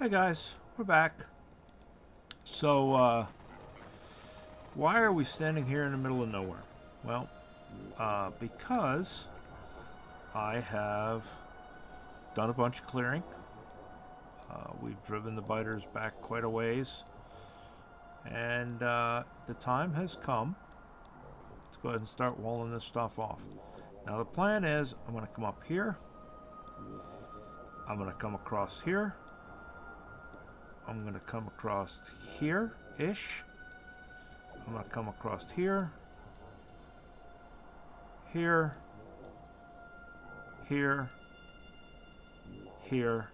Hey guys, we're back. So, why are we standing here in the middle of nowhere? Well, because I have done a bunch of clearing. We've driven the biters back quite a ways, and the time has come to go ahead and start walling this stuff off. Now, the plan is I'm going to come up here, I'm going to come across here, I'm going to come across here-ish. I'm going to come across here, here, here, here,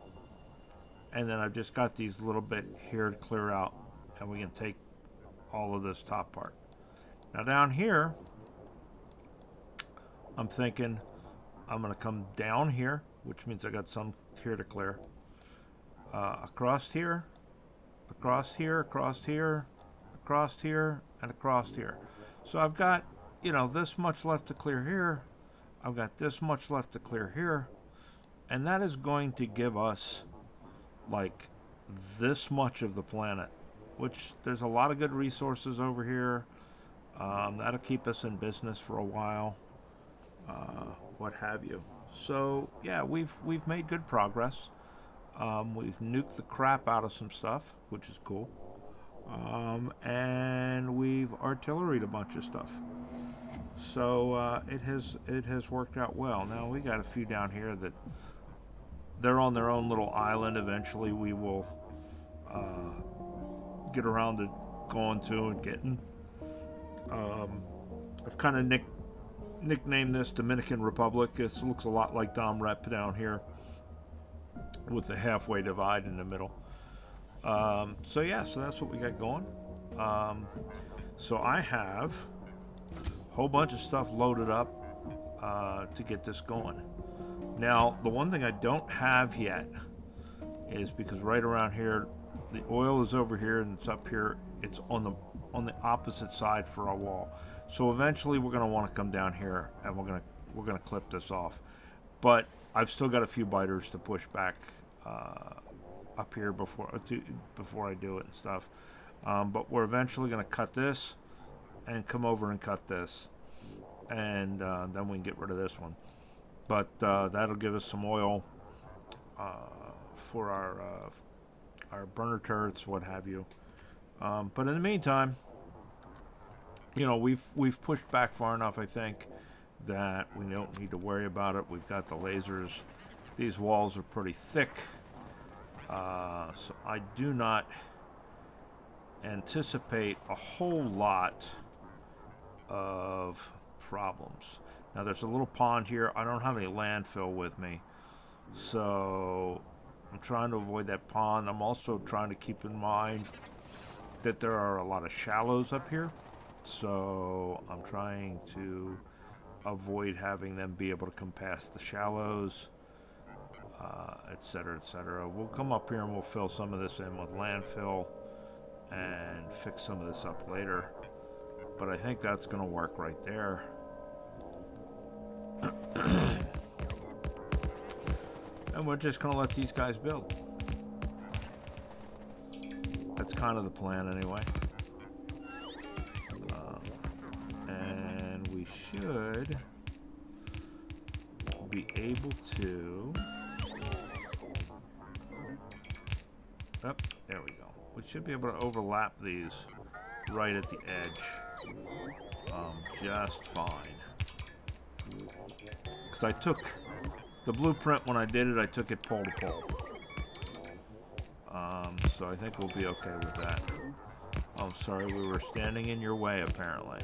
and then I've just got these little bit here to clear out, and we can take all of this top part. Now down here, I'm thinking I'm going to come down here, which means I got some here to clear. Across here, across here, across here, across here, and across here. So I've got, this much left to clear here. I've got this much left to clear here. And that is going to give us, like, this much of the planet, which there's a lot of good resources over here. That'll keep us in business for a while, what have you. So, yeah, we've made good progress. We've nuked the crap out of some stuff, which is cool. And we've artilleried a bunch of stuff. So it has worked out well. Now we got a few down here that they're on their own little island. Eventually we will get around to going to and getting. I've kind of nicknamed this Dominican Republic. It looks a lot like Dom Rep down here, with the halfway divide in the middle. So that's what we got going. So I have a whole bunch of stuff loaded up to get this going. Now, the one thing I don't have yet is, because right around here, the oil is over here and it's up here. It's on the opposite side for our wall. So eventually we're going to want to come down here and we're going to clip this off. But I've still got a few biters to push back up here before I do it and stuff. But we're eventually going to cut this and come over and cut this, and then we can get rid of this one. But that'll give us some oil for our burner turrets, what have you. But in the meantime, we've pushed back far enough, I think, that we don't need to worry about it. We've got the lasers. These walls are pretty thick, so I do not anticipate a whole lot of problems. Now there's a little pond here. I don't have any landfill with me, so I'm trying to avoid that pond. I'm also trying to keep in mind that there are a lot of shallows up here, so I'm trying to avoid having them be able to come past the shallows, etc., etc. We'll come up here and we'll fill some of this in with landfill and fix some of this up later. But I think that's going to work right there. And we're just going to let these guys build. That's kind of the plan anyway. And we should be able to... Oh, there we go. We should be able to overlap these right at the edge just fine. Because I took the blueprint when I did it, I took it pole to pole. So I think we'll be okay with that. Oh, sorry, we were standing in your way apparently.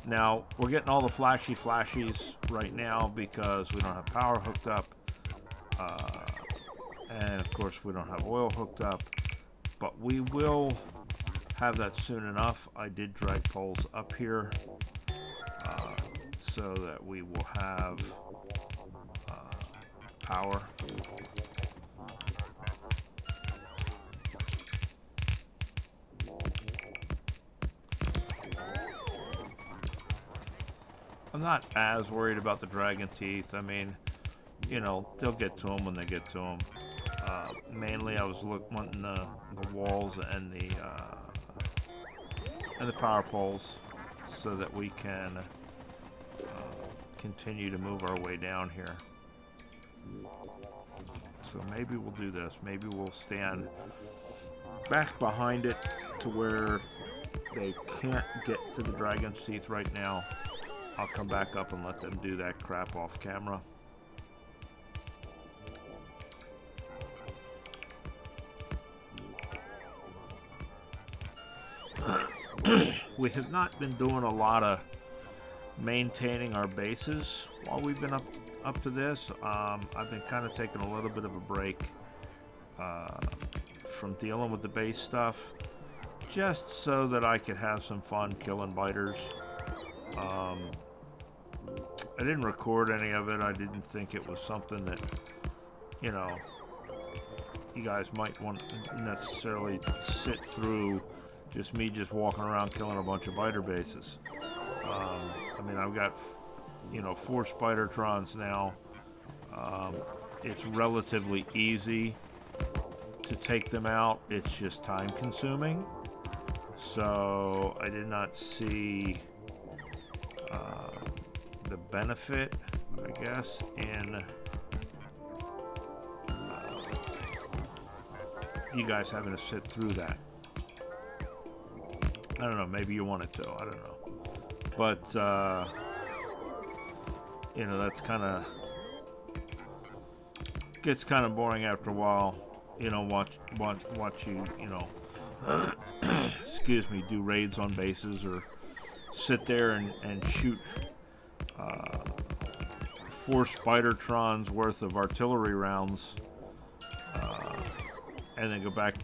Now, we're getting all the flashies right now because we don't have power hooked up. And of course we don't have oil hooked up, but we will have that soon enough. I did drag poles up here so that we will have power. I'm not as worried about the dragon teeth. I mean, you know, they'll get to them when they get to them. Mainly, I was wanting the walls and the power poles so that we can continue to move our way down here. So maybe we'll do this. Maybe we'll stand back behind it to where they can't get to the dragon's teeth right now. I'll come back up and let them do that crap off camera. We have not been doing a lot of maintaining our bases while we've been up to this. I've been kind of taking a little bit of a break from dealing with the base stuff, just so that I could have some fun killing biters. I didn't record any of it. I didn't think it was something that, you know, you guys might want to necessarily sit through. Just me just walking around killing a bunch of biter bases. I mean, I've got, you know, 4 Spidertrons now. It's relatively easy to take them out. It's just time consuming. So I did not see the benefit, I guess, in you guys having to sit through that. I don't know, maybe you wanted to, I don't know. But, you know, that's kind of, gets kind of boring after a while. You know, watch you, you know, excuse me, do raids on bases or sit there and shoot 4 Spidertrons worth of artillery rounds. And then go back,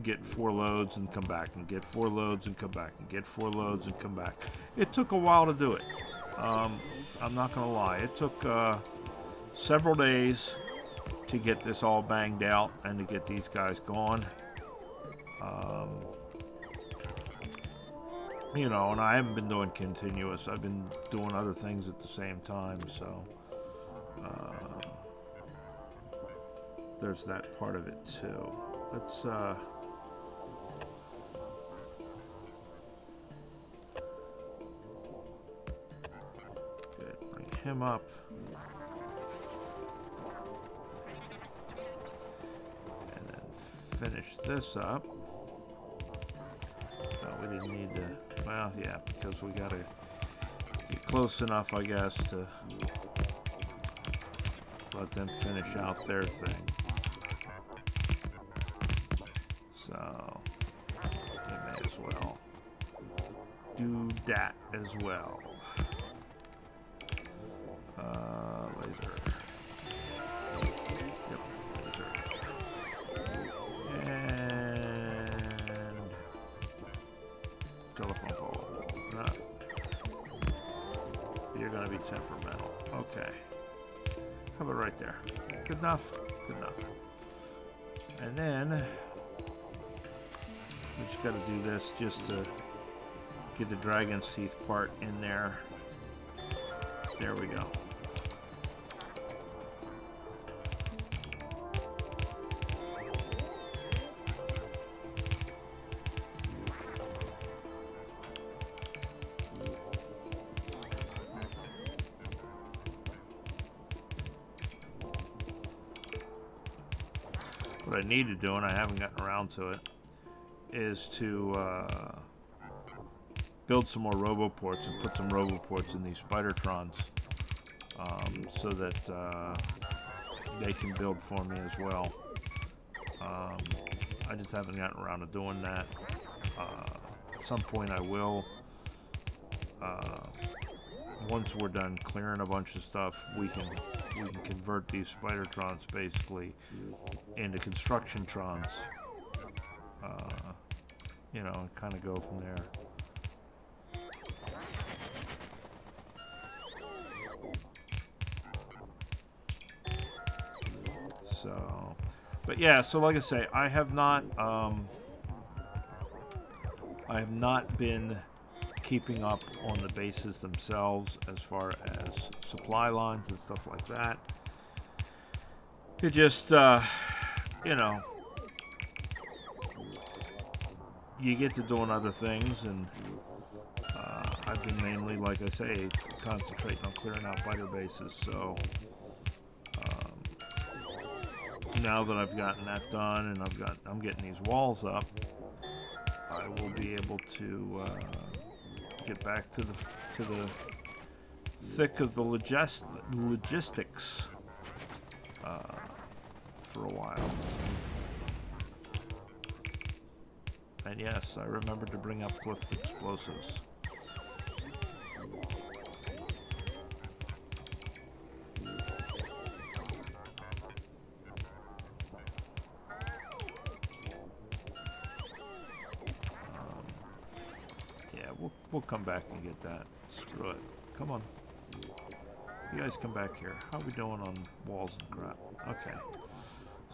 get 4 loads and come back, and get 4 loads and come back, and get 4 loads and come back. It took a while to do it. I'm not gonna lie. It took several days to get this all banged out and to get these guys gone. You know, and I haven't been doing continuous. I've been doing other things at the same time, so there's that part of it too. Let's good, bring him up. And then finish this up. No, we didn't need to, well, yeah, because we gotta get close enough, I guess, to let them finish out their thing. So, we may as well do that as well. Laser. Yep, laser. And telephone pole. No. You're gonna be temperamental. Okay. How about right there? Good enough? Good enough. And then we just got to do this just to get the dragon's teeth part in there. There we go. What I need to do, and I haven't gotten around to it, is to build some more roboports and put some roboports in these Spidertrons so that they can build for me as well. I just haven't gotten around to doing that. At some point I will. Once we're done clearing a bunch of stuff, we can convert these Spidertrons basically into Constructiontrons. You know, and kind of go from there. So, but yeah, so like I say, I have not been keeping up on the bases themselves as far as supply lines and stuff like that. it just, you know, you get to doing other things, and I've been mainly, like I say, concentrating on clearing out biter bases. So now that I've gotten that done, and I'm getting these walls up, I will be able to get back to the thick of the logistics for a while. And yes, I remembered to bring up cliff explosives. Yeah, we'll come back and get that. Screw it. Come on. You guys come back here. How are we doing on walls and crap? Okay.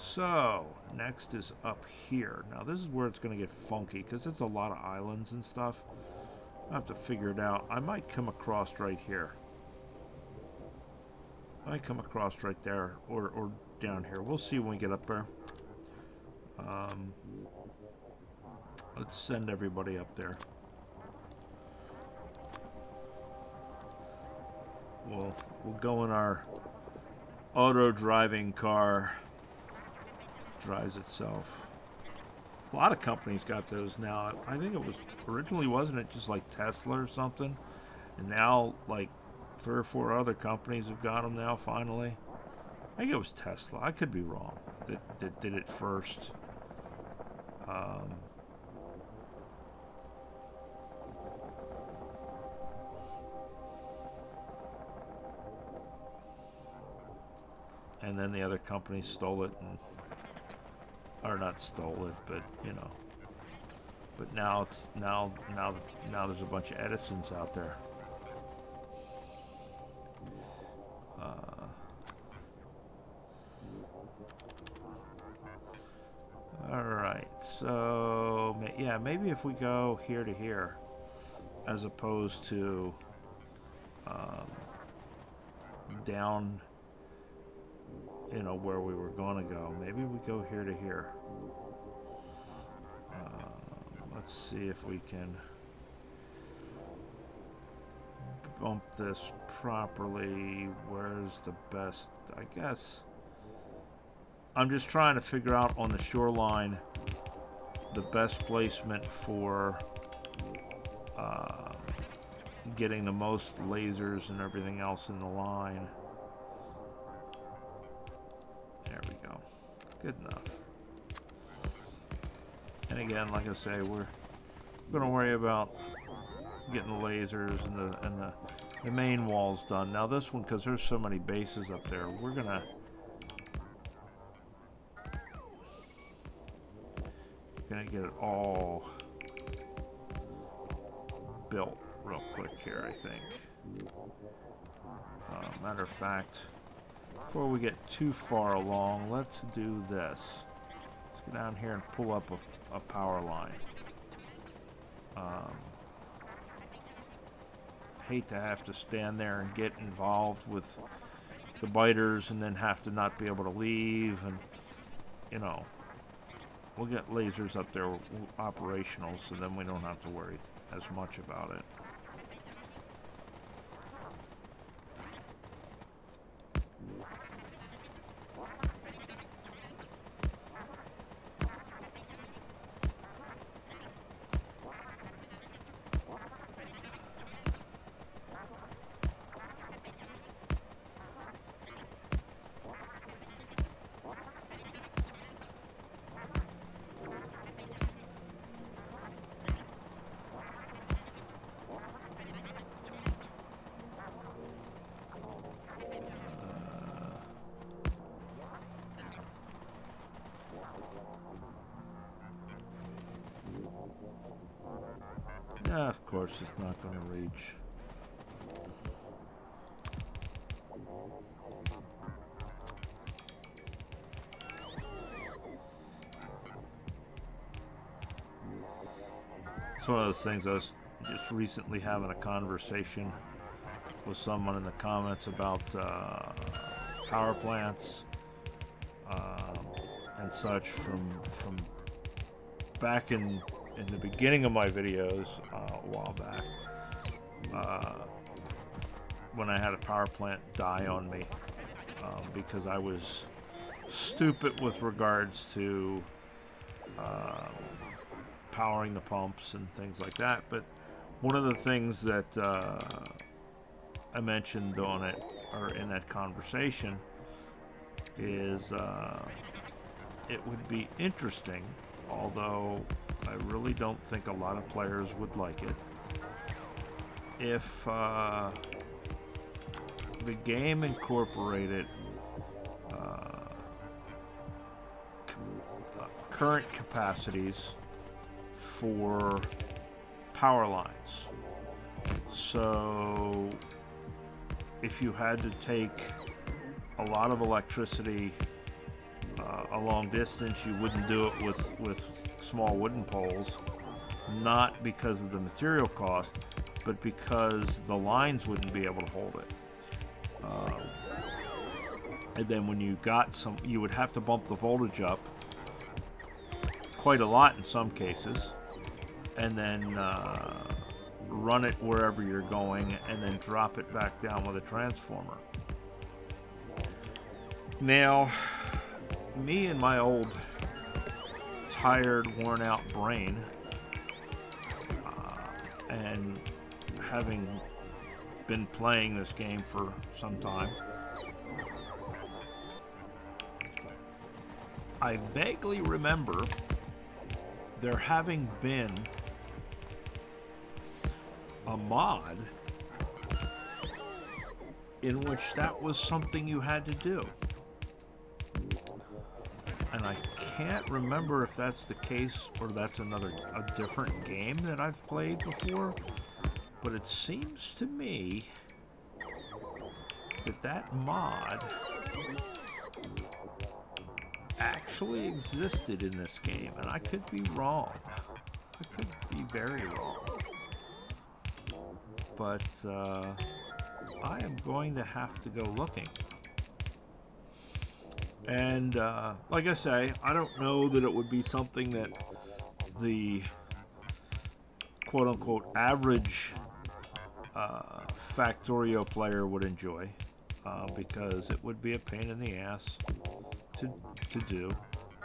So, next is up here. Now, this is where it's going to get funky, because it's a lot of islands and stuff. I have to figure it out. I might come across right here. I might come across right there, or down here. We'll see when we get up there. Let's send everybody up there. We'll go in our auto-driving car. Drives itself. A lot of companies got those now. I think it was originally, wasn't it just like Tesla or something, and now like 3 or 4 other companies have got them now finally. I think it was Tesla. I could be wrong. That did it first. And then the other companies stole it, and or not stole it, but you know. But now it's now there's a bunch of Edisons out there. All right, so yeah, maybe if we go here to here, as opposed to down, you know, where we were going to go. Maybe we go here to here. Let's see if we can bump this properly. Where's the best? I guess I'm just trying to figure out on the shoreline the best placement for getting the most lasers and everything else in the line. There we go. Good enough. And again, like I say, we're going to worry about getting the lasers and the main walls done. Now this one, because there's so many bases up there, we're gonna get it all built real quick here, I think. Matter of fact, before we get too far along, let's do this. Let's get down here and pull up a power line. Hate to have to stand there and get involved with the biters and then have to not be able to leave, and you know, we'll get lasers up there operational, so then we don't have to worry as much about it. Of course, it's not going to reach. It's one of those things. I was just recently having a conversation with someone in the comments about power plants, and such from back in the beginning of my videos a while back, when I had a power plant die on me because I was stupid with regards to powering the pumps and things like that. But one of the things that I mentioned on it, or in that conversation, is it would be interesting, although I really don't think a lot of players would like it, if the game incorporated current capacities for power lines. So if you had to take a lot of electricity a long distance, you wouldn't do it with small wooden poles, not because of the material cost, but because the lines wouldn't be able to hold it. And then when you got some, you would have to bump the voltage up quite a lot in some cases, and then run it wherever you're going, and then drop it back down with a transformer. Now, me and my old tired, worn out brain, and having been playing this game for some time, I vaguely remember there having been a mod in which that was something you had to do. And I can't remember if that's the case or that's a different game that I've played before, but it seems to me that mod actually existed in this game, and I could be wrong. I could be very wrong. But I am going to have to go looking. And like I say, I don't know that it would be something that the quote-unquote average Factorio player would enjoy, because it would be a pain in the ass to do.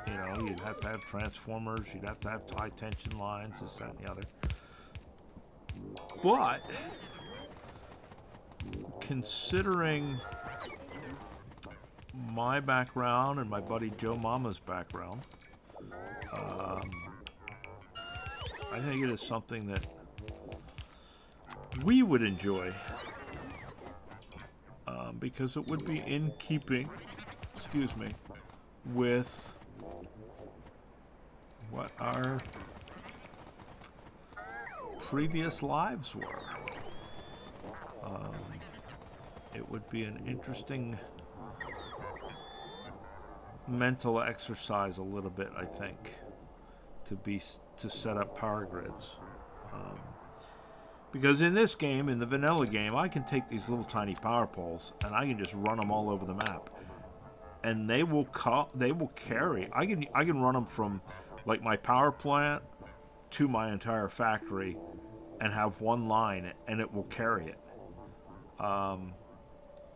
You know, you'd have to have transformers, you'd have to have high tension lines, this, that, and the other. But considering my background and my buddy Joe Mama's background, I think it is something that we would enjoy, because it would be in keeping, with what our previous lives were. It would be an interesting mental exercise, a little bit, I think, to set up power grids. Because in this game, in the vanilla game, I can take these little tiny power poles and I can just run them all over the map, and they will carry. I can run them from like my power plant to my entire factory and have one line, and it will carry it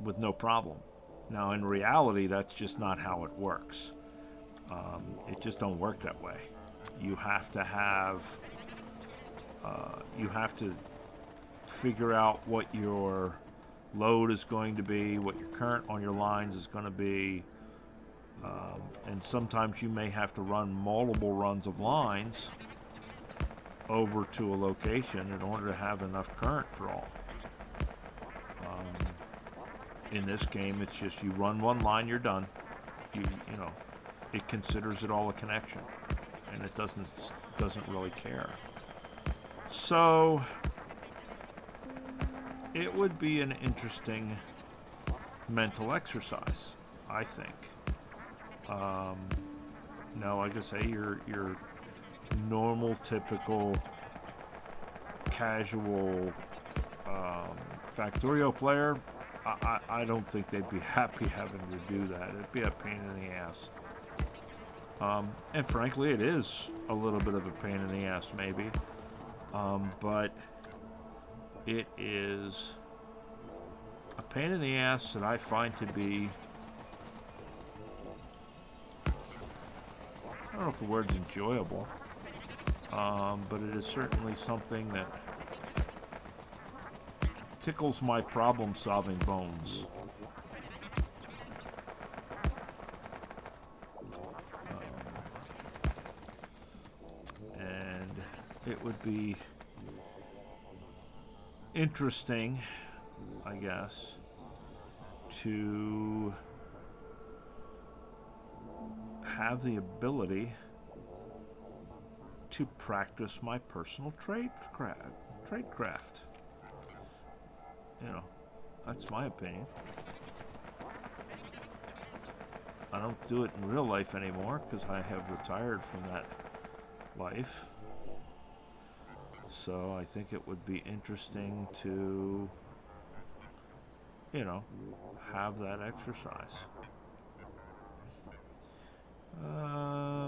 with no problem. Now, in reality, that's just not how it works. It just don't work that way. You have to figure out what your load is going to be, what your current on your lines is going to be, and sometimes you may have to run multiple runs of lines over to a location in order to have enough current draw. In this game, it's just you run one line, you're done. You know, it considers it all a connection, and it doesn't really care. So it would be an interesting mental exercise, I think. Now, like I say, your normal, typical, casual Factorio player I don't think they'd be happy having to do that. It'd be a pain in the ass. And frankly, it is a little bit of a pain in the ass, maybe. But it is a pain in the ass that I find to be, I don't know if the word's enjoyable, but it is certainly something that tickles my problem-solving bones. And it would be interesting, I guess, to have the ability to practice my personal tradecraft. You know, that's my opinion. I don't do it in real life anymore because I have retired from that life. So I think it would be interesting to, you know, have that exercise.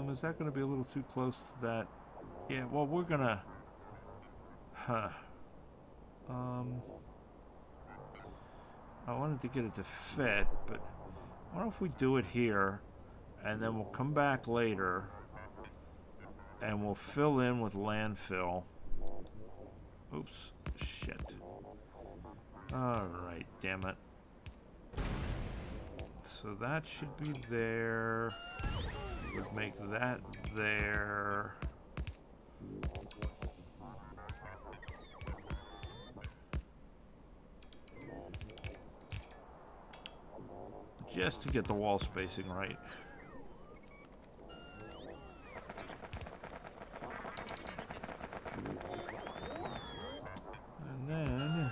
Is that going to be a little too close to that? Yeah, well, we're going to... I wanted to get it to fit, but I wonder if we do it here, and then we'll come back later, and we'll fill in with landfill. Oops, shit. Alright, damn it. So that should be there. Would make that there. Just to get the wall spacing right. And then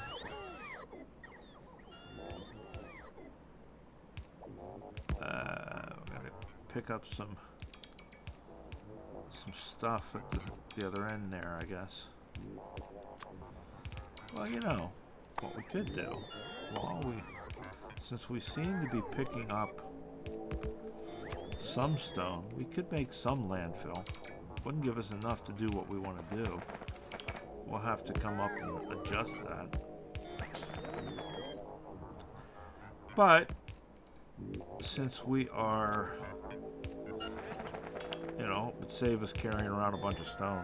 we gotta pick up some stuff at the other end there, I guess. Well, you know what we could do. Since we seem to be picking up some stone, we could make some landfill. Wouldn't give us enough to do what we want to do. We'll have to come up and adjust that. But since we are, you know, it would save us carrying around a bunch of stone.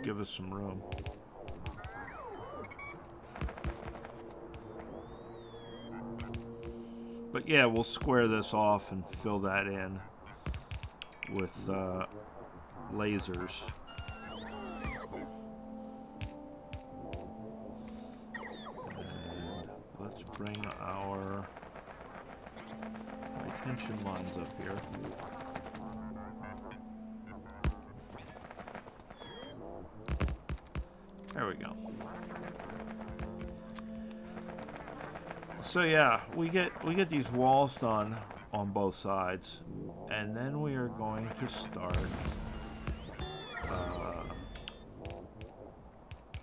Give us some room. But yeah, we'll square this off and fill that in with lasers. And let's bring our high tension lines up here. There we go. So yeah, we get these walls done on both sides, and then we are going to start.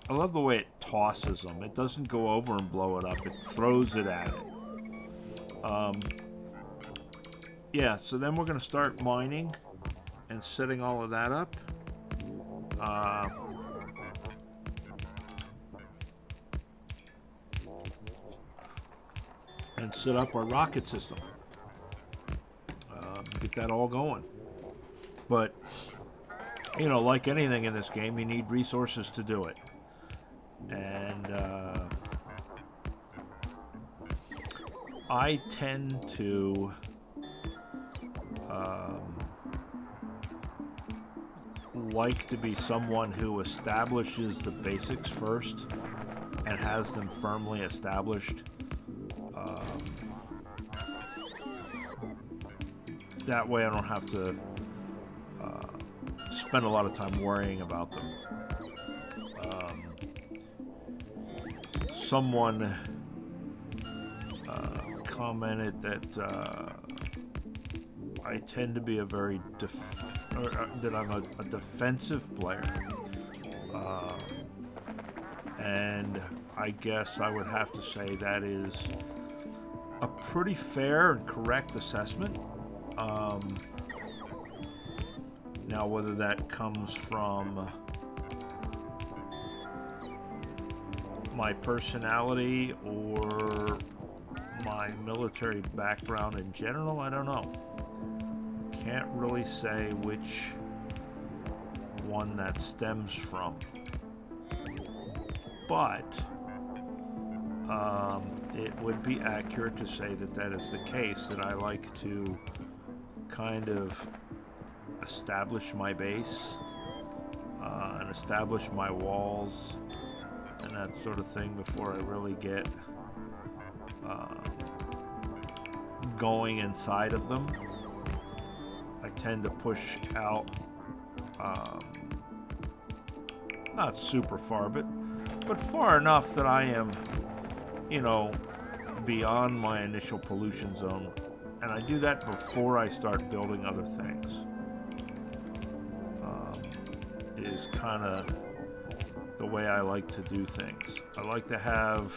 I love the way it tosses them. It doesn't go over and blow it up. It throws it at it. Yeah, so then we're going to start mining and setting all of that up. And set up our rocket system. Get that all going. But, you know, like anything in this game, you need resources to do it. And I tend to like to be someone who establishes the basics first and has them firmly established. That way I don't have to spend a lot of time worrying about them. Someone commented that I tend to be a very that I'm a defensive player, and I guess I would have to say that is a pretty fair and correct assessment. Now, whether that comes from my personality or my military background in general, I don't know. Can't really say which one that stems from. But it would be accurate to say that that is the case, that I like to kind of establish my base and establish my walls and that sort of thing before I really get going inside of them. I tend to push out not super far, but far enough that I am, you know, beyond my initial pollution zone, and I do that before I start building other things. Is kind of the way I like to do things. I like to have,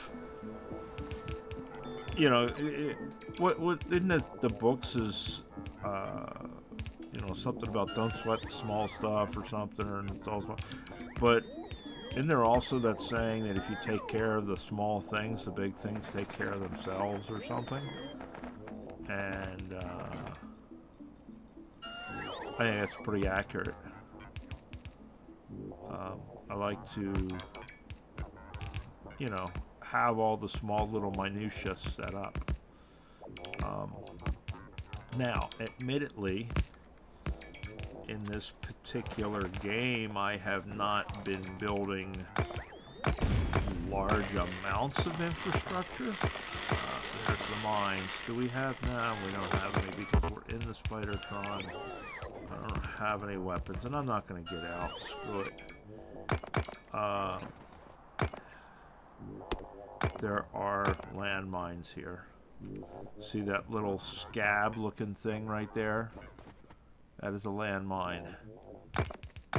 you know, what in the books is, you know, something about don't sweat the small stuff or something, or it's all small. But isn't there also that saying that if you take care of the small things, the big things take care of themselves or something? And I think that's pretty accurate. I like to, you know, have all the small little minutiae set up. Now, admittedly, in this particular game, I have not been building large amounts of infrastructure. There's the mines. Do we have? No, we don't have any because we're in the Spider-Tron. I don't have any weapons, and I'm not going to get out. Screw it. There are landmines here. See that little scab-looking thing right there? That is a landmine,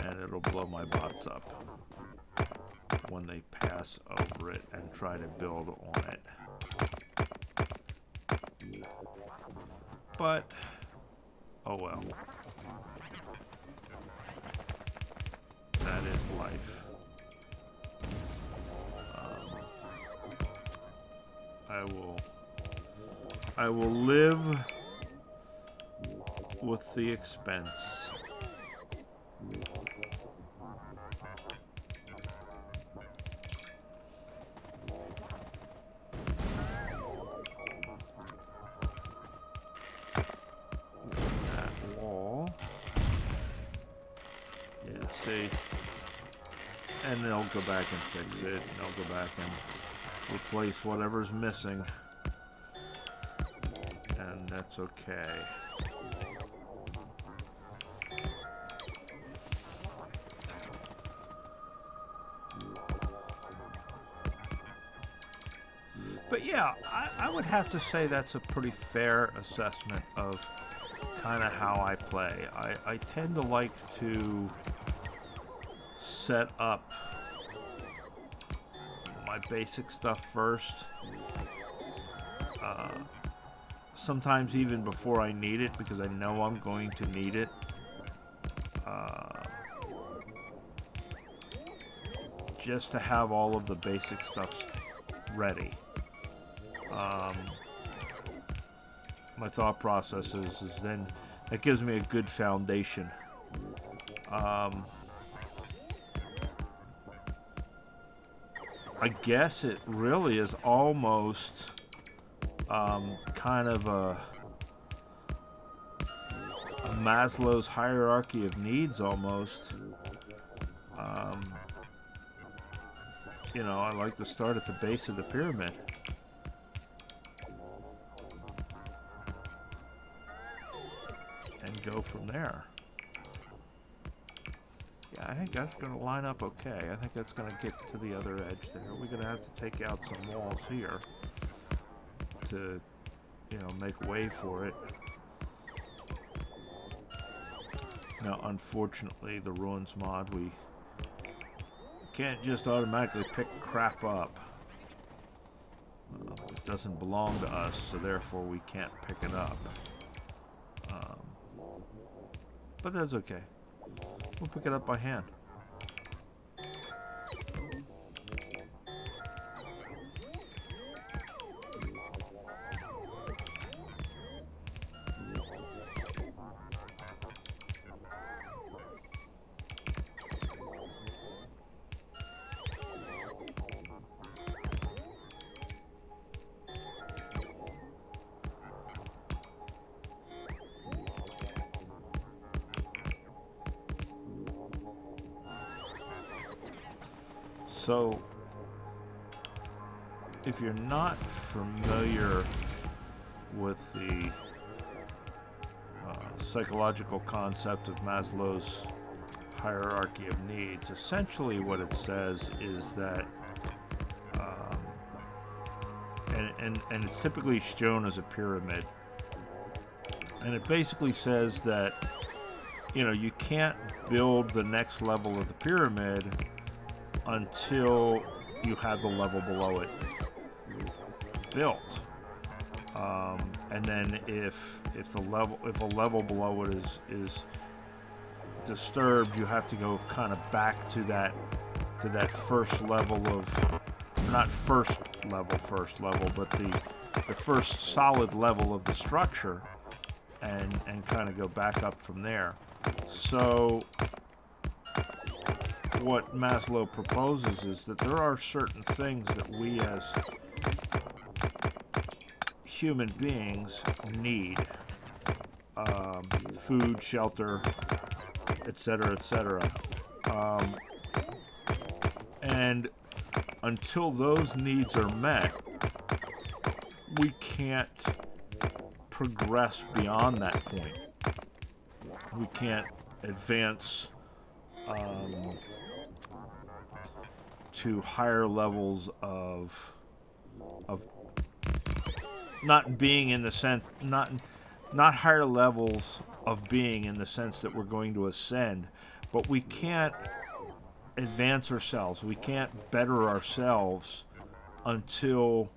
and it'll blow my bots up when they pass over it and try to build on it. But, oh well. That is life. I will live with the expense. That wall. Yeah, see. And they'll go back and fix it. And they'll go back and replace whatever's missing. And that's okay. But yeah, I would have to say that's a pretty fair assessment of kind of how I play. I tend to like to set up my basic stuff first. Sometimes even before I need it, because I know I'm going to need it. Just to have all of the basic stuff ready. My thought process is then that gives me a good foundation. I guess it really is almost kind of a Maslow's hierarchy of needs almost. You know, I like to start at the base of the pyramid. And go from there. Yeah, I think that's going to line up okay. I think that's going to get to the other edge there. We're going to have to take out some walls here to, you know, make way for it. Now, unfortunately, the Ruins mod, we can't just automatically pick crap up. doesn't belong to us, so therefore we can't pick it up. But that's okay. We'll pick it up by hand. So, if you're not familiar with the psychological concept of Maslow's hierarchy of needs, essentially what it says is that, and it's typically shown as a pyramid, and it basically says that, you can't build the next level of the pyramid until you have the level below it built, and then if a level below it is disturbed, you have to go kind of back to that first level of, not first level, but the first solid level of the structure, and kind of go back up from there. So what Maslow proposes is that there are certain things that we as human beings need. Food, shelter, etc., etc. And until those needs are met, we can't progress beyond that point. We can't advance to higher levels of not being in the sense, not higher levels of being in the sense that we're going to ascend, but we can't advance ourselves. We can't better ourselves until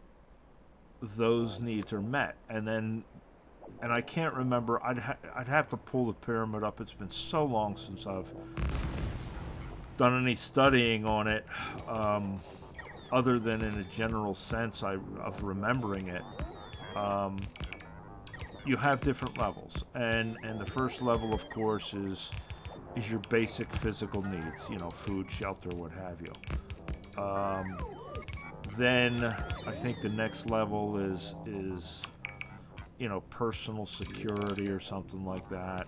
those needs are met. And I can't remember. I'd have to pull the pyramid up. It's been so long since I've done any studying on it, other than in a general sense of remembering it. You have different levels, and the first level, of course, is your basic physical needs, food, shelter, what have you. Then I think the next level is personal security or something like that.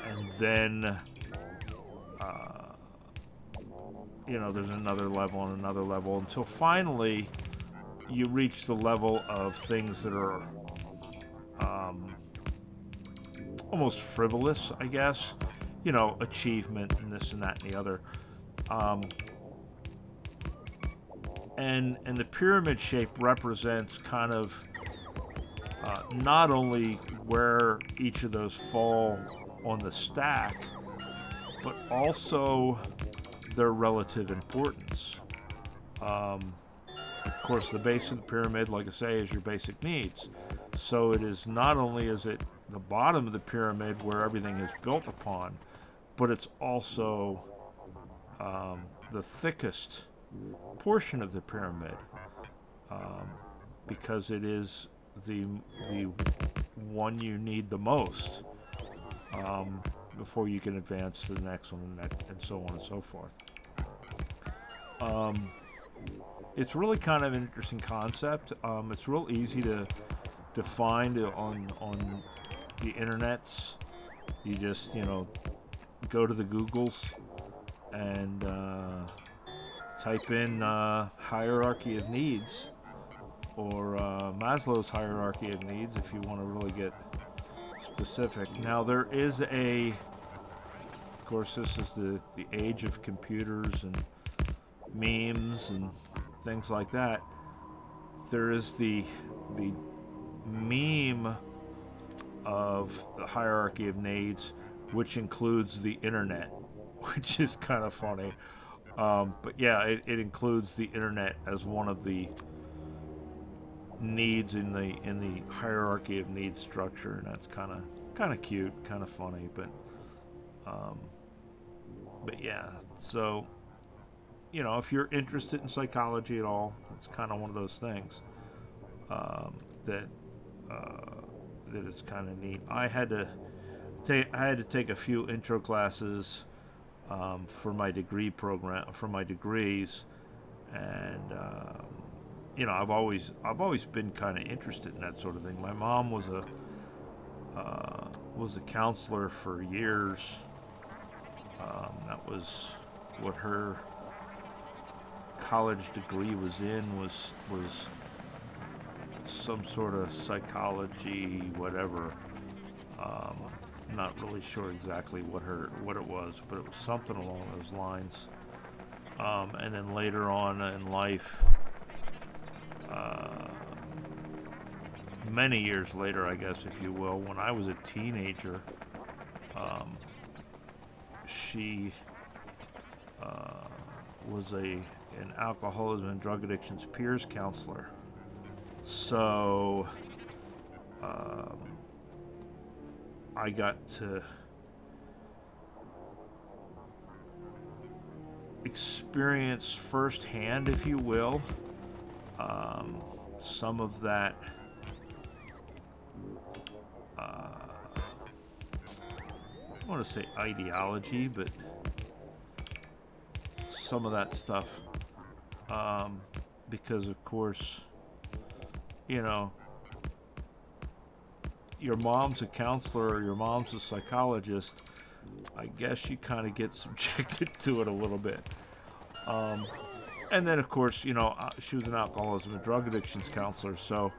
And then there's another level and another level until finally you reach the level of things that are almost frivolous, I guess. Achievement and this and that and the other. And the pyramid shape represents kind of not only where each of those fall on the stack, but also their relative importance. Of course, the base of the pyramid, like I say, is your basic needs. So it is not only is it the bottom of the pyramid where everything is built upon, but it's also the thickest portion of the pyramid, because it is the one you need the most before you can advance to the next one and so on and so forth. It's really kind of an interesting concept. It's real easy to find on the internets. You just go to the Googles and type in hierarchy of needs, or Maslow's hierarchy of needs, if you want to really get specific. Now there is of course this is the age of computers and memes and things like that. There is the meme of the hierarchy of needs, which includes the internet, which is kind of funny. But yeah, it includes the internet as one of the needs in the hierarchy of needs structure, and that's kind of cute, kind of funny, um, but yeah. So, if you're interested in psychology at all, it's kind of one of those things that that is kind of neat. I had to take a few intro classes for my degree program, for my degrees, and I've always been kind of interested in that sort of thing. My mom was a counselor for years. That was what her college degree was some sort of psychology, whatever. Not really sure exactly what it was, but it was something along those lines. And then later on in life, many years later, I guess, if you will, when I was a teenager, she was an alcoholism and drug addictions peers counselor. So I got to experience firsthand, if you will, some of that I want to say ideology, but some of that stuff, because of course, your mom's a counselor or your mom's a psychologist. I guess you kind of get subjected to it a little bit. And then, of course, she was an alcoholism and drug addictions counselor, so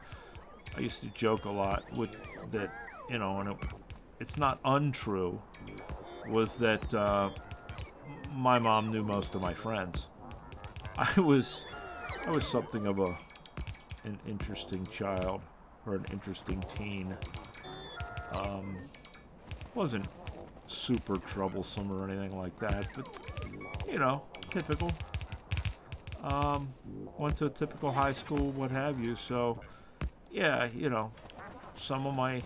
I used to joke a lot with that, and it's not untrue, was that my mom knew most of my friends. I was something of an interesting child, or an interesting teen. Wasn't super troublesome or anything like that, but typical. Went to a typical high school, what have you. So, yeah, some of my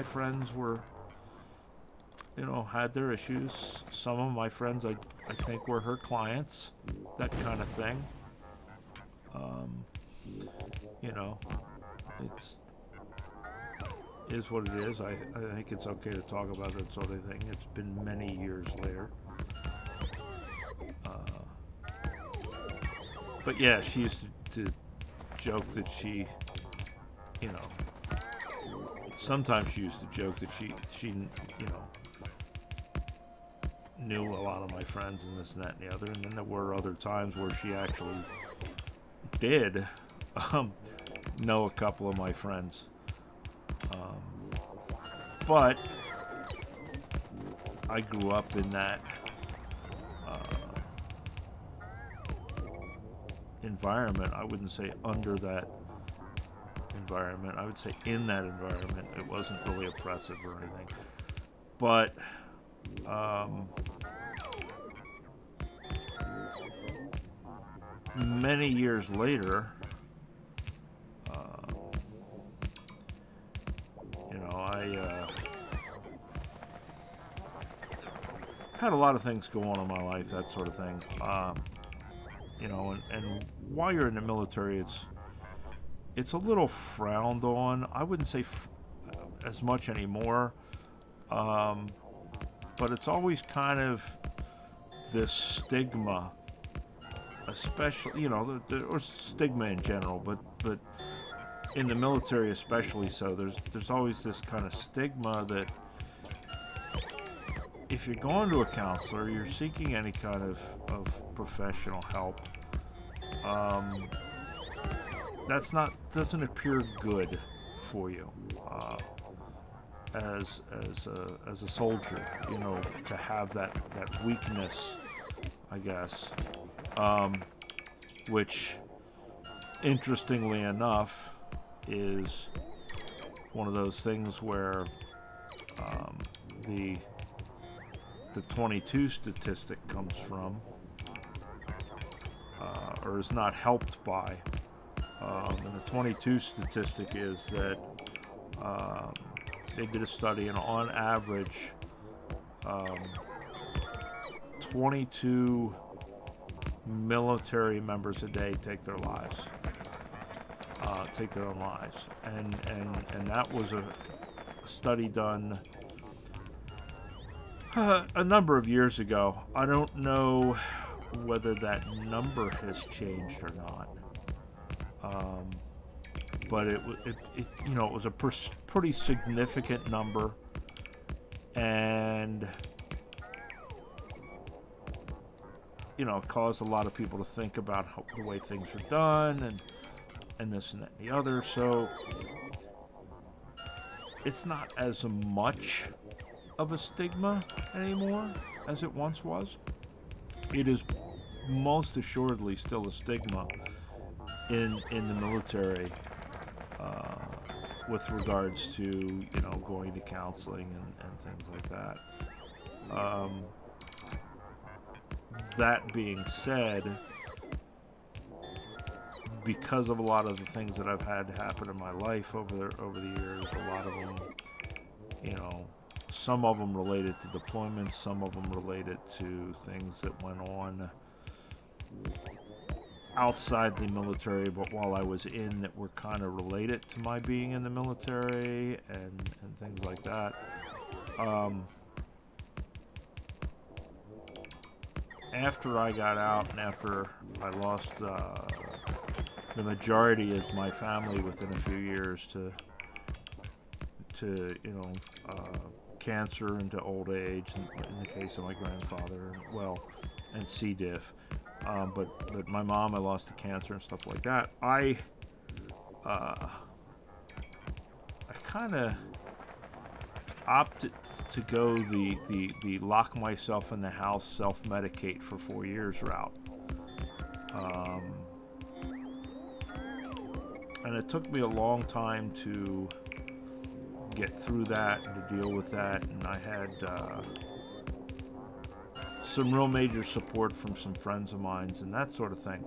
friends were, had their issues. Some of my friends, I think, were her clients, that kind of thing. It's is what it is. I think it's okay to talk about that sort of thing. It's been many years later. But yeah, she used to joke that she, sometimes she used to joke that she knew a lot of my friends and this and that and the other. And then there were other times where she actually did know a couple of my friends. But I grew up in that environment. I wouldn't say under that environment. I would say in that environment. It wasn't really oppressive or anything. But many years later, I had a lot of things go on in my life, that sort of thing. And while you're in the military, it's a little frowned on. I wouldn't say as much anymore, but it's always kind of this stigma, especially or stigma in general, but in the military especially so. There's always this kind of stigma that if you're going to a counselor, you're seeking any kind of professional help, doesn't appear good for you as a soldier, to have that weakness, I guess, which interestingly enough is one of those things where the 22 statistic comes from, or is not helped by, And the 22 statistic is that they did a study, and on average, 22 military members a day take their lives, take their own lives, and that was a study done a number of years ago. I don't know whether that number has changed or not, but it was a pretty significant number, and it caused a lot of people to think about the way things are done, and this and that and the other. So it's not as much of a stigma anymore as it once was. It is most assuredly still a stigma in the military, with regards to going to counseling and things like that. That being said, because of a lot of the things that I've had happen in my life over the years, a lot of them, some of them related to deployments, some of them related to things that went on outside the military, but while I was in, that were kind of related to my being in the military and things like that. After I got out and after I lost the majority of my family within a few years to cancer and to old age, in the case of my grandfather, and C. diff. But my mom, I lost to cancer and stuff like that. I kind of opted to go the lock myself in the house, self-medicate for 4 years route. And it took me a long time to get through that and to deal with that, and I had some real major support from some friends of mine and that sort of thing.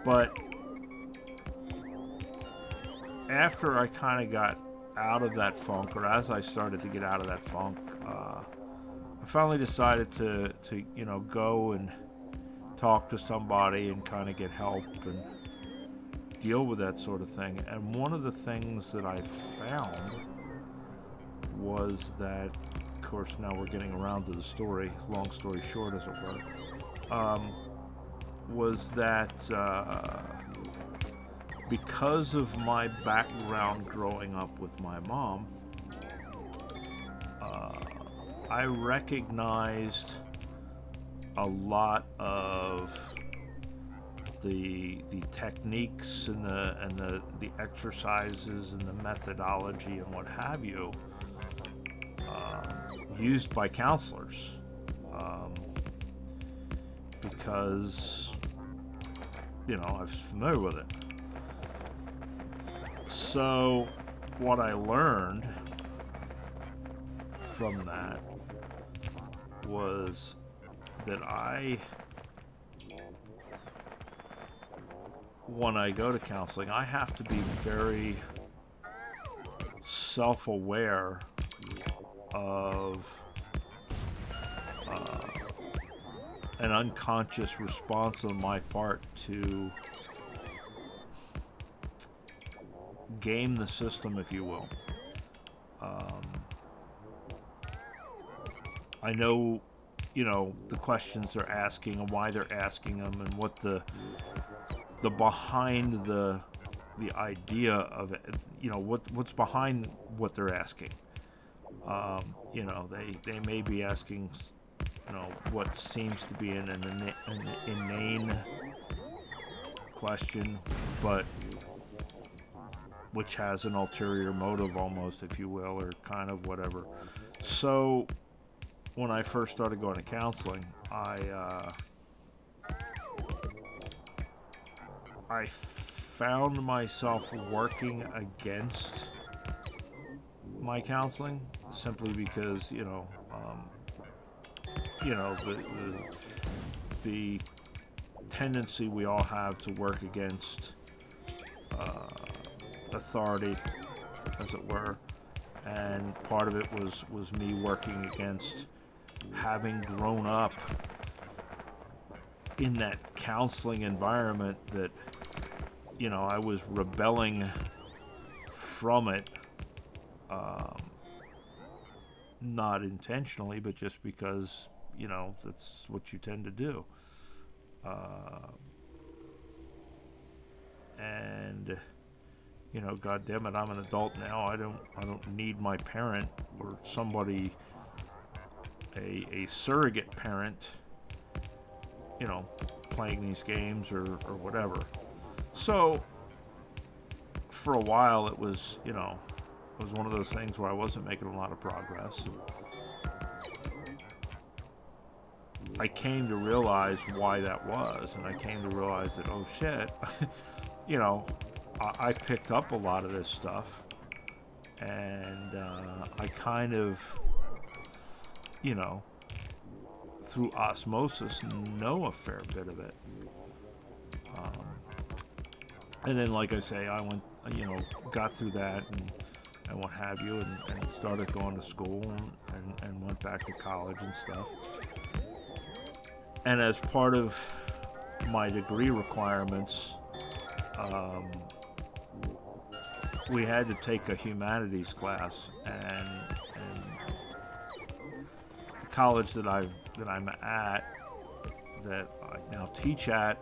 But after I kind of got out of that funk, or as I started to get out of that funk, I finally decided to go and talk to somebody and kind of get help and deal with that sort of thing. And one of the things that I found was that, of course, now we're getting around to the story, long story short, as it were, was that because of my background growing up with my mom, I recognized a lot of the techniques and the exercises and the methodology and what have you, used by counselors, because I was familiar with it. So what I learned from that was that when I go to counseling, I have to be very self-aware of an unconscious response on my part to game the system, if you will. I know, the questions they're asking and why they're asking them, and what the behind the idea of it, what's behind what they're asking. They may be asking, what seems to be an inane question, but which has an ulterior motive almost, if you will, or kind of whatever. So when I first started going to counseling, I found myself working against my counseling, simply because the tendency we all have to work against authority, as it were. And part of it was me working against having grown up in that counseling environment that, I was rebelling from it, not intentionally, but just because, that's what you tend to do. And God damn it, I'm an adult now. I don't need my parent or somebody, a surrogate parent, playing these games or whatever. So for a while it was, it was one of those things where I wasn't making a lot of progress. I came to realize why that was, and I came to realize that, oh shit, I picked up a lot of this stuff, and I kind of, through osmosis, know a fair bit of it. And then, like I say, I went, got through that and what have you, and started going to school and went back to college and stuff. And as part of my degree requirements, we had to take a humanities class, and the college that I'm at, that I now teach at,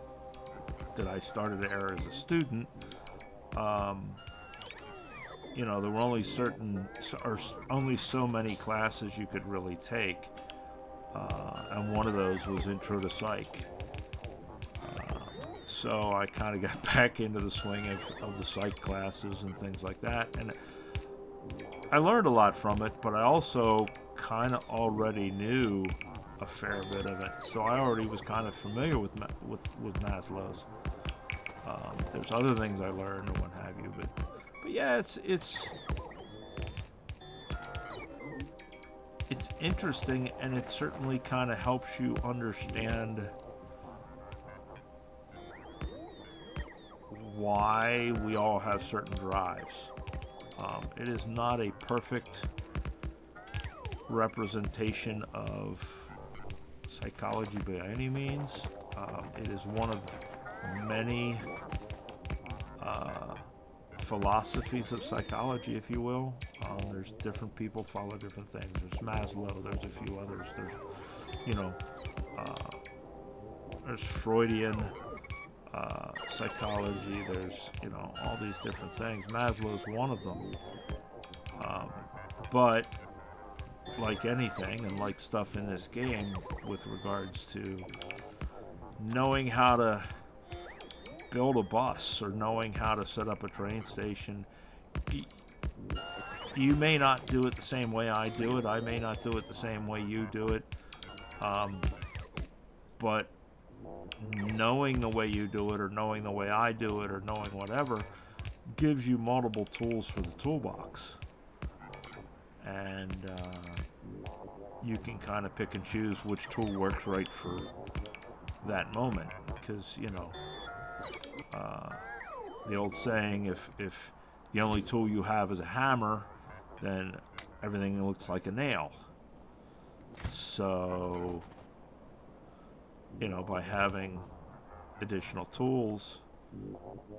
that I started there as a student, there were only so many classes you could really take, and one of those was Intro to Psych. So I kind of got back into the swing of the psych classes and things like that, and I learned a lot from it, but I also kind of already knew a fair bit of it, so I already was kind of familiar with Maslows. There's other things I learned and what have you, but yeah, it's interesting, and it certainly kind of helps you understand why we all have certain drives. It is not a perfect representation of psychology by any means. It is one of many philosophies of psychology, if you will. There's different people follow different things. There's Maslow, there's a few others. There's Freudian psychology, there's, all these different things. Maslow's one of them. But like anything, and like stuff in this game with regards to knowing how to build a bus or knowing how to set up a train station, you may not do it the same way I do it. I may not do it the same way you do it. But knowing the way you do it, or knowing the way I do it, or knowing whatever, gives you multiple tools for the toolbox. And you can kind of pick and choose which tool works right for that moment. Because, the old saying, if the only tool you have is a hammer, then everything looks like a nail. So, by having additional tools,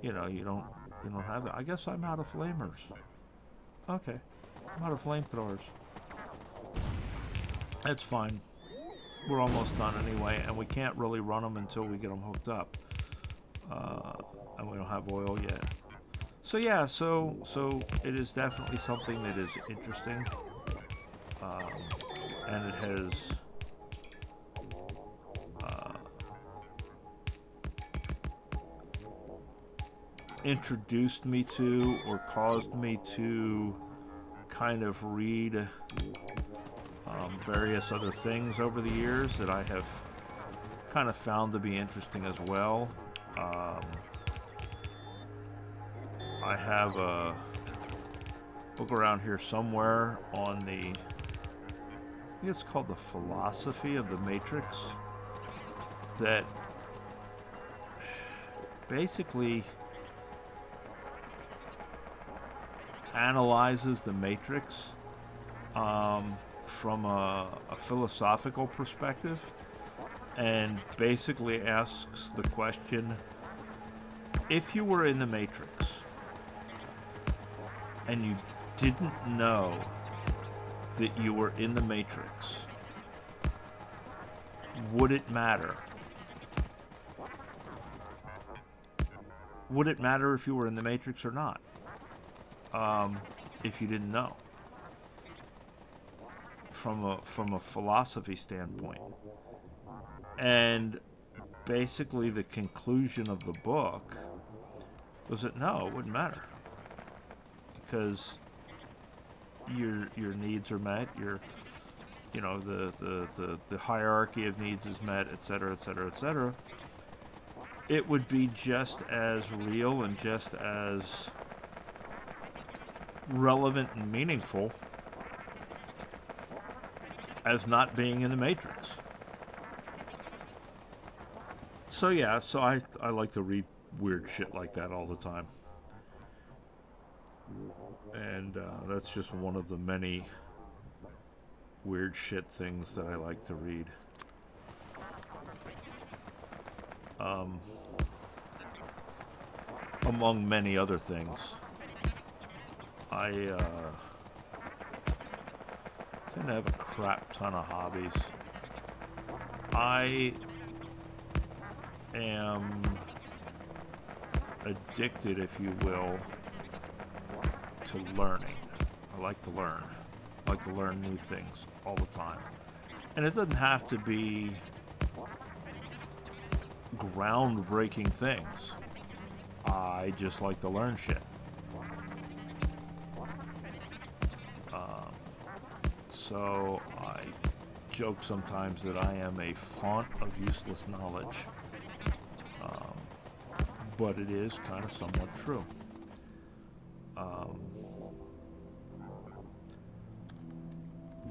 you don't have that. I guess I'm out of flamers. Okay, I'm out of flamethrowers. That's fine. We're almost done anyway, and we can't really run them until we get them hooked up. And we don't have oil yet. So yeah, so it is definitely something that is interesting, and it has introduced me to, or caused me to kind of read various other things over the years that I have kind of found to be interesting as well. I have a book around here somewhere on I think it's called The Philosophy of the Matrix, that basically analyzes the Matrix from a philosophical perspective, and basically asks the question, if you were in the Matrix and you didn't know that you were in the Matrix, would it matter? Would it matter if you were in the Matrix or not? If you didn't know, from a philosophy standpoint. And basically the conclusion of the book was that no, it wouldn't matter, because your needs are met, the hierarchy of needs is met, etc., etc., etc. It would be just as real and just as relevant and meaningful as not being in the Matrix. So yeah, so I like to read weird shit like that all the time. And that's just one of the many weird shit things that I like to read. Among many other things. I tend to have a crap ton of hobbies. I am addicted, if you will, to learning. I like to learn. I like to learn new things all the time. And it doesn't have to be groundbreaking things. I just like to learn shit. So I joke sometimes that I am a font of useless knowledge. But it is kind of somewhat true.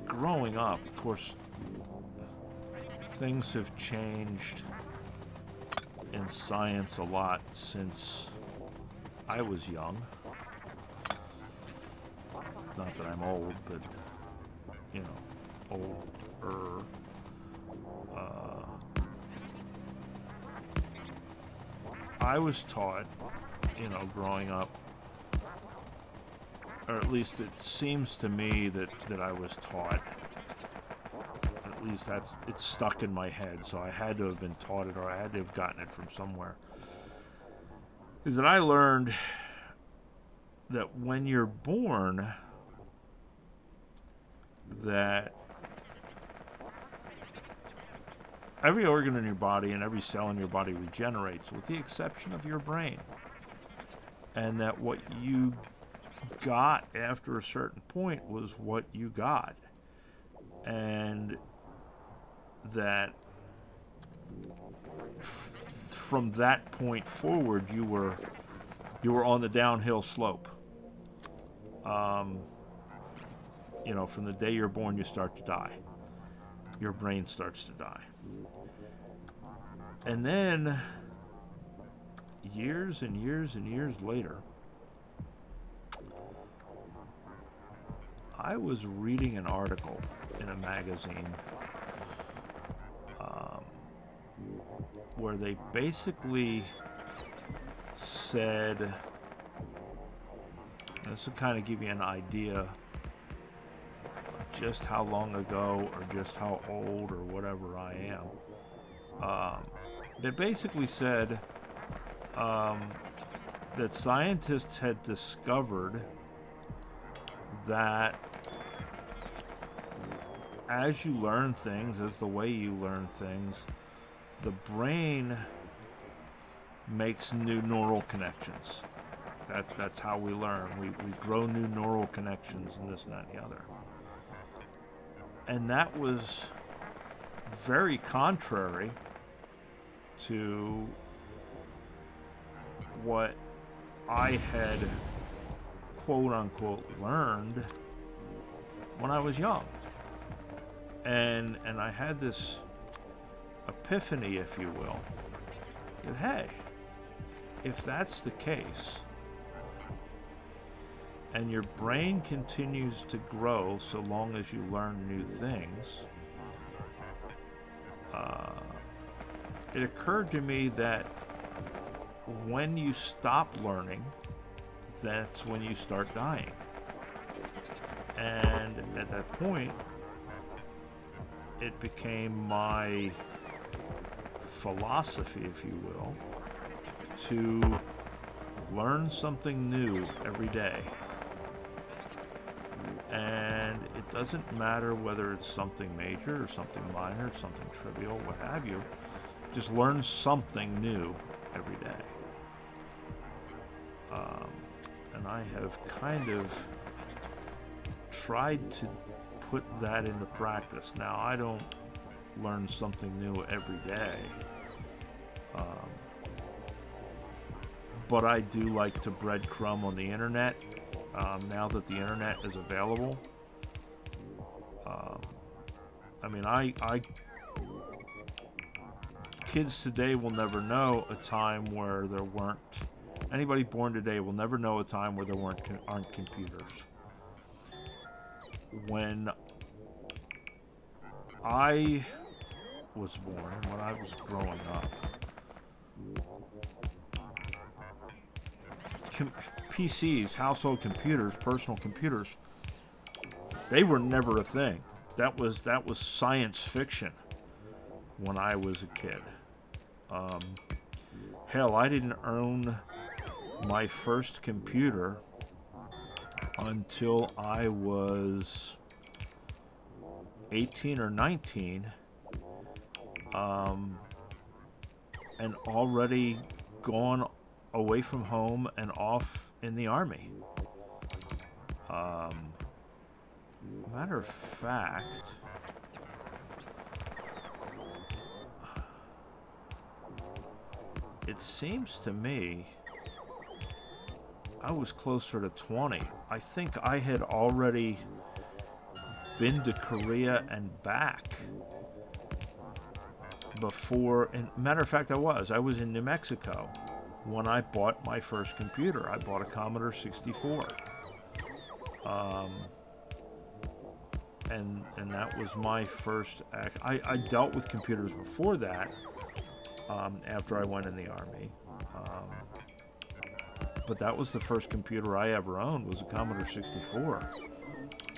Growing up, of course, things have changed in science a lot since I was young. Not that I'm old, but, you know, older. I was taught, you know, growing up, or at least it seems to me that I was taught, at least it's stuck in my head, so I had to have been taught it, or I had to have gotten it from somewhere, is that I learned that when you're born, that every organ in your body and every cell in your body regenerates, with the exception of your brain. And that what you got after a certain point was what you got. And that from that point forward, you were on the downhill slope. You know, from the day you're born, you start to die. Your brain starts to die. And then, years and years and years later, I was reading an article in a magazine where they basically said, this will kind of give you an idea of just how long ago or just how old or whatever I am. They basically said that scientists had discovered that as you learn things, as the way you learn things, the brain makes new neural connections. That's how we learn. We grow new neural connections and this and that and the other. And that was very contrary to what I had quote unquote learned when I was young. And I had this epiphany, if you will, that hey, if that's the case, and your brain continues to grow so long as you learn new things. It occurred to me that when you stop learning, that's when you start dying. And at that point, it became my philosophy, if you will, to learn something new every day. And it doesn't matter whether it's something major or something minor, something trivial, what have you. Just learn something new every day. And I have kind of tried to put that into practice. Now, I don't learn something new every day. But I do like to breadcrumb on the internet. Now that the internet is available. I mean, kids today will never know a time where there weren't, anybody born today will never know a time where there aren't computers. When I was born, when I was growing up, PCs, household computers, personal computers, they were never a thing. That was science fiction when I was a kid. Hell, I didn't own my first computer until I was 18 or 19, and already gone away from home and off in the Army. Matter of fact, it seems to me I was closer to 20. I think I had already been to Korea and back before. And matter of fact, I was in New Mexico when I bought my first computer. I bought a Commodore 64. And that was my first I dealt with computers before that, after I went in the Army. But that was the first computer I ever owned, was a Commodore 64.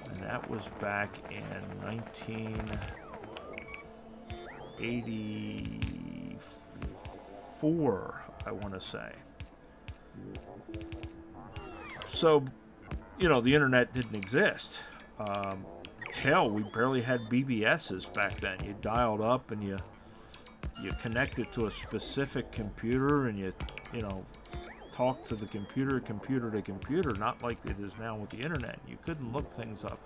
And that was back in 1984, I want to say. So, the internet didn't exist. Hell, we barely had BBSs back then. You dialed up and you connected to a specific computer, and you talk to the computer to computer, not like it is now with the internet. You couldn't look things up.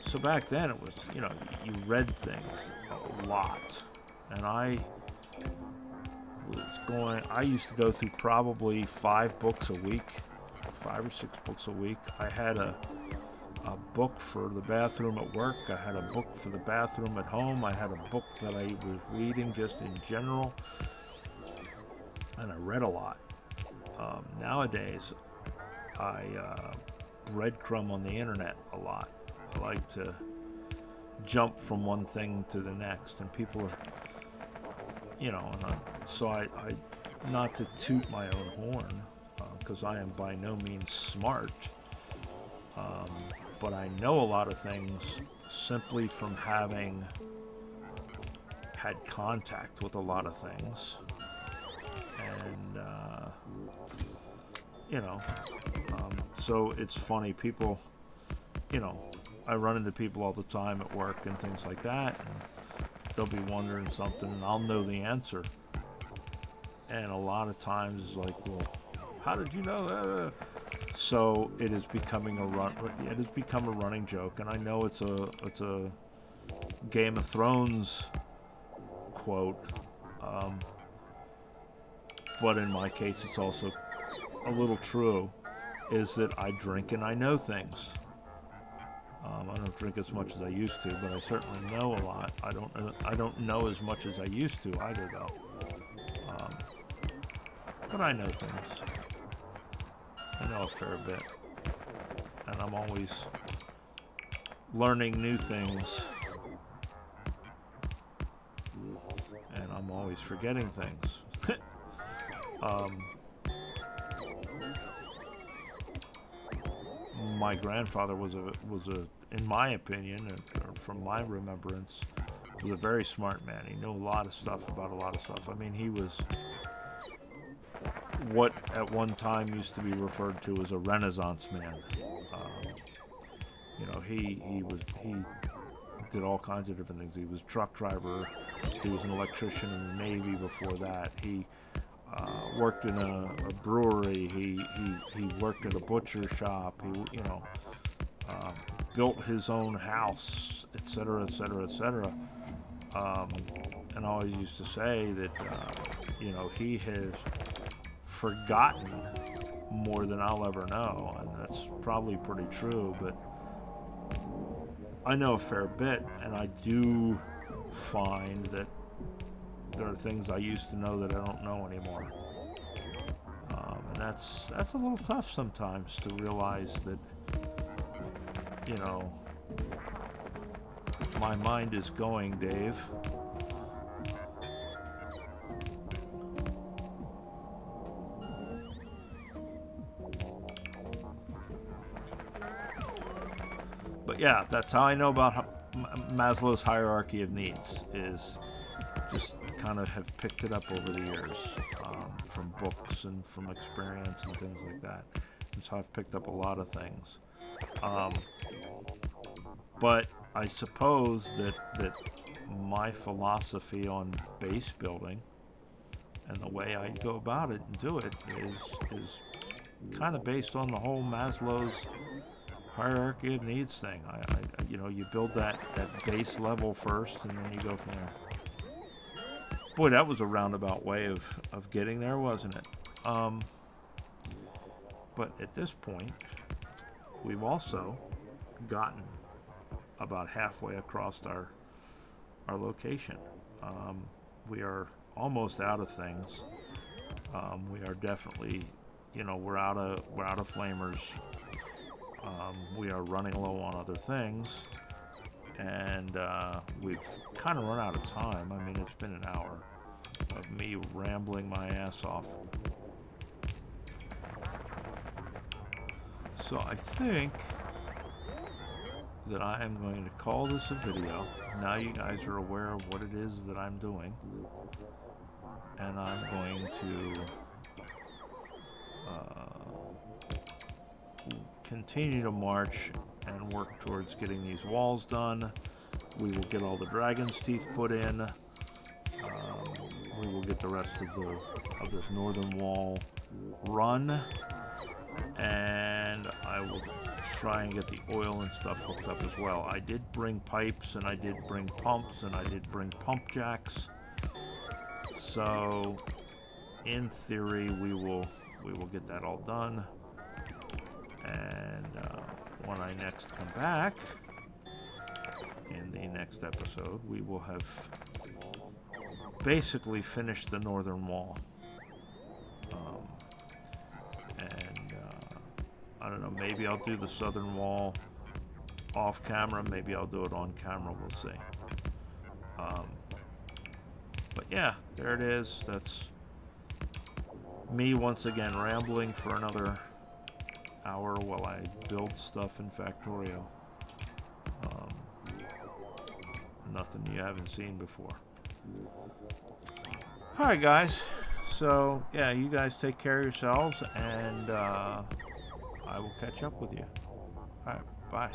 So back then it was, you read things a lot. And I used to go through probably 5 books a week, 5 or 6 books a week. I had a book for the bathroom at work. I had a book for the bathroom at home. I had a book that I was reading just in general. And I read a lot. Nowadays, I breadcrumb on the internet a lot. I like to jump from one thing to the next, and people are, so I not to toot my own horn, because I am by no means smart, but I know a lot of things simply from having had contact with a lot of things. And, so it's funny, people, I run into people all the time at work and things like that, and they'll be wondering something, and I'll know the answer. And a lot of times it's like, well, how did you know that? So it is becoming it has become a running joke, and I know it's a Game of Thrones quote, but in my case it's also a little true, is that I drink and I know things. I don't drink as much as I used to, but I certainly know a lot. I don't know as much as I used to either, though. But I know things. I know a fair bit. And I'm always learning new things. And I'm always forgetting things. My grandfather was a, in my opinion, or from my remembrance, was a very smart man. He knew a lot of stuff about a lot of stuff. I mean, he was what at one time used to be referred to as a Renaissance man. You know, he did all kinds of different things. He was a truck driver. He was an electrician in the Navy before that. He worked in a brewery. He worked at a butcher shop. He, you know, built his own house, etc., etc., etc. And I always used to say that, you know, he has forgotten more than I'll ever know, and that's probably pretty true, but I know a fair bit, and I do find that there are things I used to know that I don't know anymore. And that's a little tough sometimes to realize that, you know, my mind is going, Dave. But yeah, that's how I know about Maslow's hierarchy of needs, is just kind of have picked it up over the years, from books and from experience and things like that. And so I've picked up a lot of things. But I suppose that my philosophy on base building and the way I go about it and do it is kind of based on the whole Maslow's hierarchy of needs thing. I you know, you build that base level first, and then you go from there. Boy, that was a roundabout way of getting there, wasn't it? But at this point, we've also gotten about halfway across our location. We are almost out of things. We are definitely, you know, we're out of flamers. We are running low on other things, and we've kind of run out of time. I mean, it's been an hour of me rambling my ass off. So I think that I am going to call this a video. Now you guys are aware of what it is that I'm doing, and I'm going to continue to march and work towards getting these walls done. We will get all the dragon's teeth put in. We will get the rest of this northern wall run, and I will try and get the oil and stuff hooked up as well. I did bring pipes, and I did bring pumps, and I did bring pump jacks. So in theory, we will get that all done. And when I next come back, in the next episode, we will have basically finished the northern wall. I don't know, maybe I'll do the southern wall off camera, maybe I'll do it on camera, we'll see. But yeah, there it is. That's me once again rambling for another hour while I build stuff in Factorio. Nothing you haven't seen before. Alright guys, so yeah, you guys take care of yourselves, and I will catch up with you. Alright, bye.